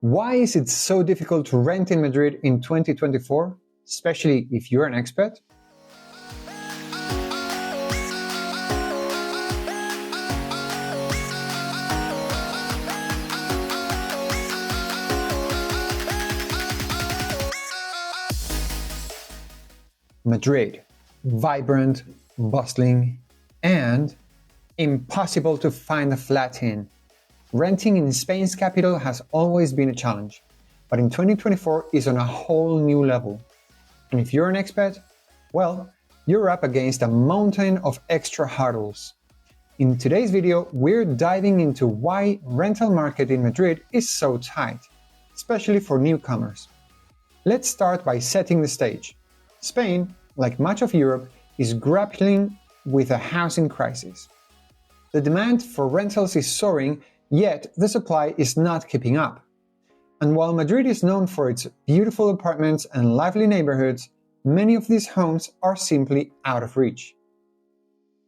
Why is it so difficult to rent in Madrid in 2024, especially if you're an expat? Madrid, vibrant, bustling, and impossible to find a flat in. Renting in Spain's capital has always been a challenge, but in 2024 is on a whole new level. And if you're an expat, well, you're up against a mountain of extra hurdles. In today's video, we're diving into why rental market in Madrid is so tight, especially for newcomers. Let's start by setting the stage. Spain, like much of Europe, is grappling with a housing crisis. The demand for rentals is soaring, yet the supply is not keeping up. And while Madrid is known for its beautiful apartments and lively neighborhoods, many of these homes are simply out of reach.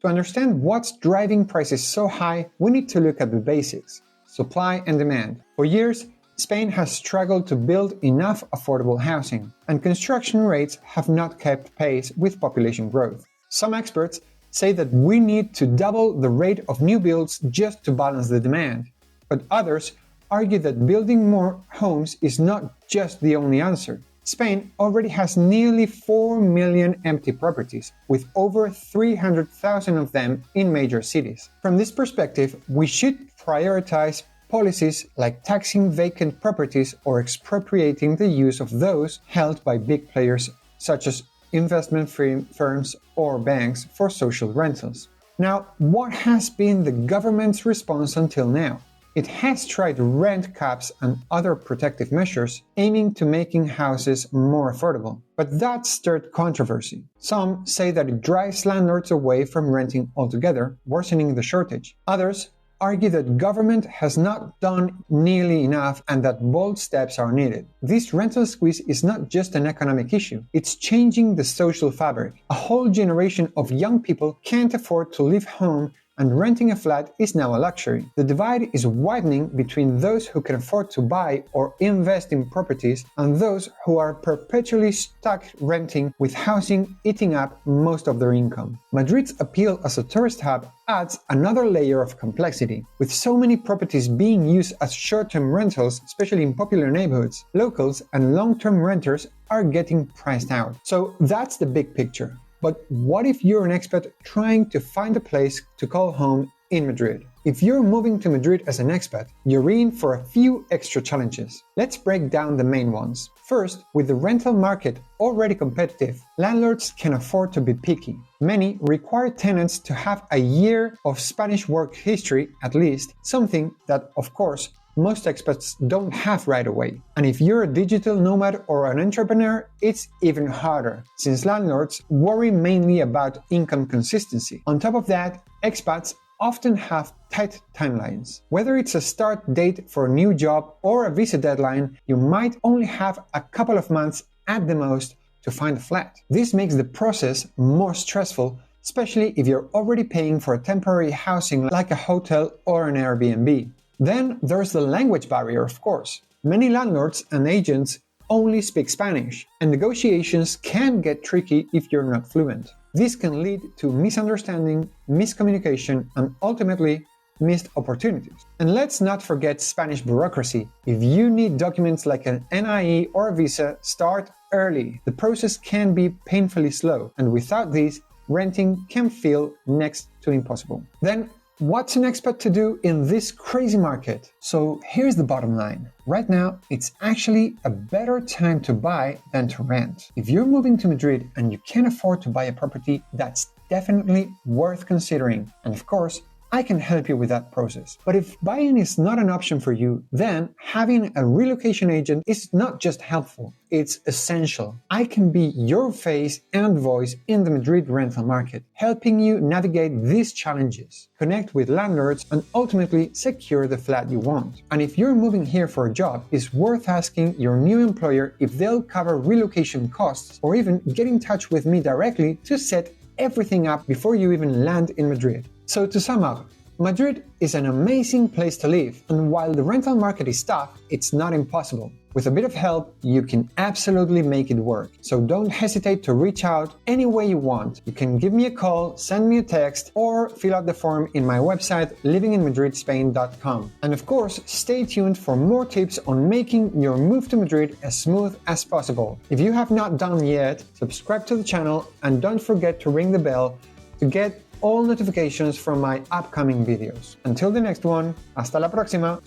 To understand what's driving prices so high, we need to look at the basics: supply and demand. For years, Spain has struggled to build enough affordable housing, and construction rates have not kept pace with population growth. Some experts say that we need to double the rate of new builds just to balance the demand, but others argue that building more homes is not just the only answer. Spain already has nearly 4 million empty properties, with over 300,000 of them in major cities. From this perspective, we should prioritize policies like taxing vacant properties or expropriating the use of those held by big players such as investment firms or banks for social rentals. Now, what has been the government's response until now? It has tried rent caps and other protective measures aiming to making houses more affordable. But that stirred controversy. Some say that it drives landlords away from renting altogether, worsening the shortage. Others argue that government has not done nearly enough and that bold steps are needed. This rental squeeze is not just an economic issue, it's changing the social fabric. A whole generation of young people can't afford to leave home, and renting a flat is now a luxury. The divide is widening between those who can afford to buy or invest in properties and those who are perpetually stuck renting, with housing eating up most of their income. Madrid's appeal as a tourist hub adds another layer of complexity. With so many properties being used as short-term rentals, especially in popular neighborhoods, locals and long-term renters are getting priced out. So that's the big picture. But what if you're an expat trying to find a place to call home in Madrid? If you're moving to Madrid as an expat, you're in for a few extra challenges. Let's break down the main ones. First, with the rental market already competitive, landlords can afford to be picky. Many require tenants to have a year of Spanish work history at least, something that, of course, most expats don't have right away. And if you're a digital nomad or an entrepreneur, it's even harder, since landlords worry mainly about income consistency. On top of that, expats often have tight timelines. Whether it's a start date for a new job or a visa deadline, you might only have a couple of months at the most to find a flat. This makes the process more stressful, especially if you're already paying for a temporary housing like a hotel or an Airbnb. Then there's the language barrier, of course. Many landlords and agents only speak Spanish, and negotiations can get tricky if you're not fluent. This can lead to misunderstanding, miscommunication, and ultimately missed opportunities. And let's not forget Spanish bureaucracy. If you need documents like an NIE or a visa, start early. The process can be painfully slow, and without these, renting can feel next to impossible. Then, what's an expat to do in this crazy market? So here's the bottom line. Right now, it's actually a better time to buy than to rent. If you're moving to Madrid and you can't afford to buy a property, that's definitely worth considering. And of course, I can help you with that process. But if buying is not an option for you, then having a relocation agent is not just helpful, it's essential. I can be your face and voice in the Madrid rental market, helping you navigate these challenges, connect with landlords, and ultimately secure the flat you want. And if you're moving here for a job, it's worth asking your new employer if they'll cover relocation costs, or even get in touch with me directly to set everything up before you even land in Madrid. So to sum up, Madrid is an amazing place to live, and while the rental market is tough, it's not impossible. With a bit of help, you can absolutely make it work. So don't hesitate to reach out any way you want. You can give me a call, send me a text, or fill out the form in my website livinginmadridspain.com. And of course, stay tuned for more tips on making your move to Madrid as smooth as possible. If you have not done yet, subscribe to the channel and don't forget to ring the bell to get all notifications from my upcoming videos. Until the next one, hasta la próxima!